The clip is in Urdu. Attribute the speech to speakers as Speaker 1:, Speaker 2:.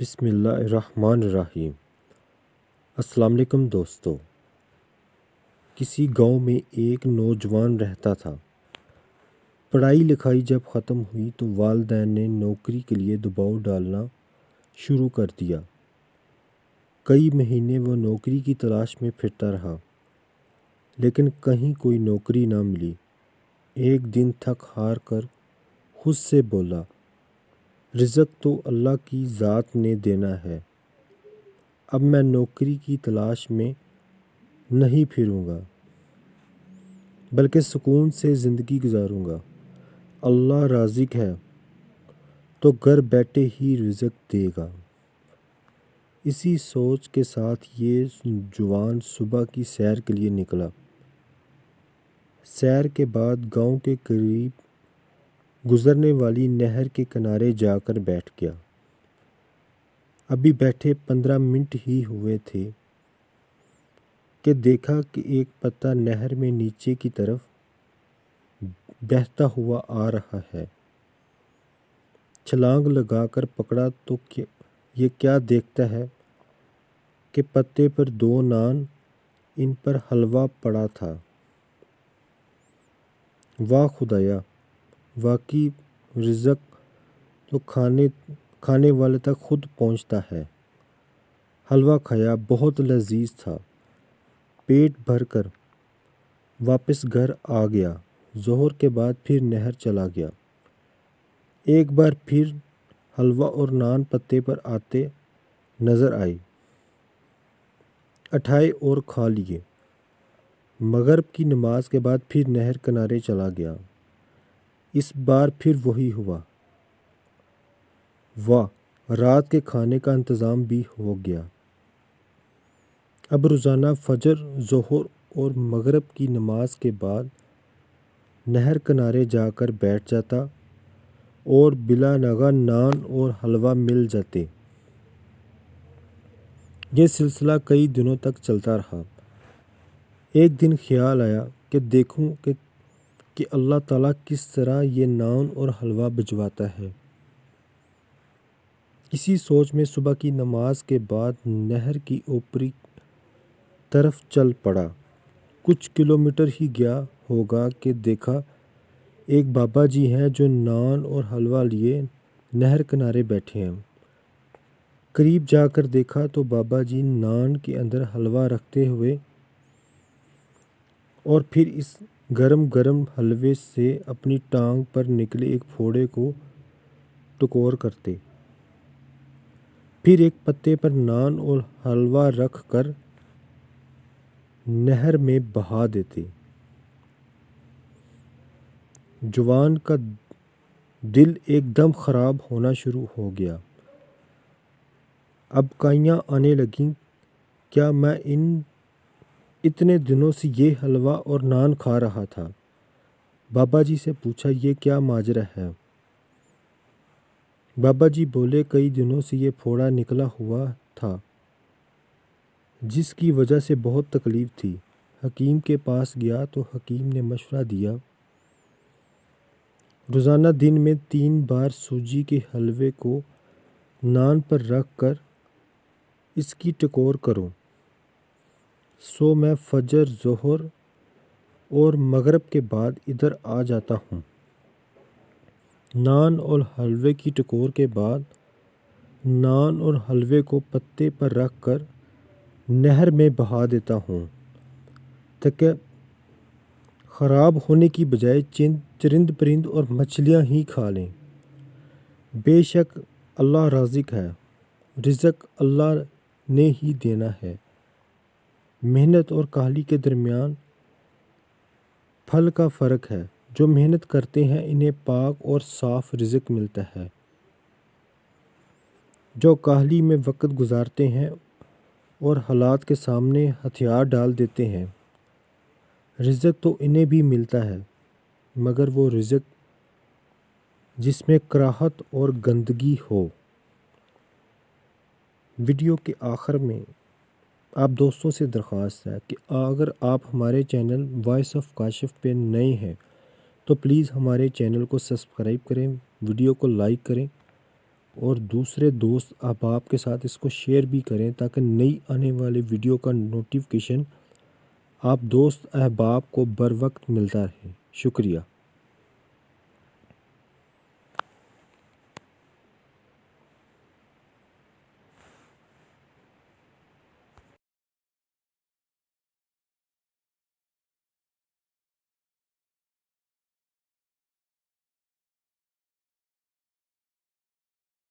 Speaker 1: بسم اللہ الرحمن الرحیم۔ السلام علیکم دوستو۔ کسی گاؤں میں ایک نوجوان رہتا تھا۔ پڑھائی لکھائی جب ختم ہوئی تو والدین نے نوکری کے لیے دباؤ ڈالنا شروع کر دیا۔ کئی مہینے وہ نوکری کی تلاش میں پھرتا رہا، لیکن کہیں کوئی نوکری نہ ملی۔ ایک دن تھک ہار کر خود سے بولا، رزق تو اللہ کی ذات نے دینا ہے، اب میں نوکری کی تلاش میں نہیں پھروں گا، بلکہ سکون سے زندگی گزاروں گا۔ اللہ رازق ہے تو گھر بیٹھے ہی رزق دے گا۔ اسی سوچ کے ساتھ یہ جوان صبح کی سیر کے لیے نکلا۔ سیر کے بعد گاؤں کے قریب گزرنے والی نہر کے کنارے جا کر بیٹھ گیا۔ ابھی بیٹھے 15 منٹ ہی ہوئے تھے کہ دیکھا کہ ایک پتہ نہر میں نیچے کی طرف بہتا ہوا آ رہا ہے۔ چھلانگ لگا کر پکڑا تو یہ کیا دیکھتا ہے کہ پتے پر 2 نان، ان پر حلوہ پڑا تھا۔ واہ خدایا، واقعی رزق تو کھانے والے تک خود پہنچتا ہے۔ حلوہ کھایا، بہت لذیذ تھا۔ پیٹ بھر کر واپس گھر آ گیا۔ ظہر کے بعد پھر نہر چلا گیا۔ ایک بار پھر حلوہ اور نان پتے پر آتے نظر آئے، اٹھائے اور کھا لیے۔ مغرب کی نماز کے بعد پھر نہر کنارے چلا گیا۔ اس بار پھر وہی ہوا۔ واہ، رات کے کھانے کا انتظام بھی ہو گیا۔ اب روزانہ فجر، ظہر اور مغرب کی نماز کے بعد نہر کنارے جا کر بیٹھ جاتا اور بلا ناغہ نان اور حلوہ مل جاتے۔ یہ سلسلہ کئی دنوں تک چلتا رہا۔ ایک دن خیال آیا کہ دیکھوں کہ اللہ تعالیٰ کس طرح یہ نان اور حلوہ بھجواتا ہے۔ اسی سوچ میں صبح کی نماز کے بعد نہر کی اوپری طرف چل پڑا۔ کچھ کلومیٹر ہی گیا ہوگا کہ دیکھا ایک بابا جی ہیں جو نان اور حلوہ لیے نہر کنارے بیٹھے ہیں۔ قریب جا کر دیکھا تو بابا جی نان کے اندر حلوہ رکھتے ہوئے اور پھر اس گرم گرم حلوے سے اپنی ٹانگ پر نکلے ایک پھوڑے کو ٹکور کرتے، پھر ایک پتے پر نان اور حلوہ رکھ کر نہر میں بہا دیتے۔ جوان کا دل ایک دم خراب ہونا شروع ہو گیا۔ اب کائیاں آنے لگیں، کیا میں اتنے دنوں سے یہ حلوہ اور نان کھا رہا تھا؟ بابا جی سے پوچھا، یہ کیا ماجرا ہے؟ بابا جی بولے، کئی دنوں سے یہ پھوڑا نکلا ہوا تھا، جس کی وجہ سے بہت تکلیف تھی۔ حکیم کے پاس گیا تو حکیم نے مشورہ دیا، روزانہ دن میں 3 بار سوجی کے حلوے کو نان پر رکھ کر اس کی ٹکور کرو، سو میں فجر، ظہر اور مغرب کے بعد ادھر آ جاتا ہوں۔ نان اور حلوے کی ٹکور کے بعد نان اور حلوے کو پتے پر رکھ کر نہر میں بہا دیتا ہوں تاکہ خراب ہونے کی بجائے چرند پرند اور مچھلیاں ہی کھا لیں۔ بے شک اللہ رازق ہے، رزق اللہ نے ہی دینا ہے۔ محنت اور کاہلی کے درمیان پھل کا فرق ہے۔ جو محنت کرتے ہیں انہیں پاک اور صاف رزق ملتا ہے۔ جو کاہلی میں وقت گزارتے ہیں اور حالات کے سامنے ہتھیار ڈال دیتے ہیں، رزق تو انہیں بھی ملتا ہے، مگر وہ رزق جس میں کراہت اور گندگی ہو۔ ویڈیو کے آخر میں آپ دوستوں سے درخواست ہے کہ اگر آپ ہمارے چینل وائس آف کاشف پہ نئے ہیں تو پلیز ہمارے چینل کو سبسکرائب کریں، ویڈیو کو لائک کریں اور دوسرے دوست احباب کے ساتھ اس کو شیئر بھی کریں تاکہ نئی آنے والے ویڈیو کا نوٹیفیکیشن آپ دوست احباب کو بر وقت ملتا رہے۔ شکریہ۔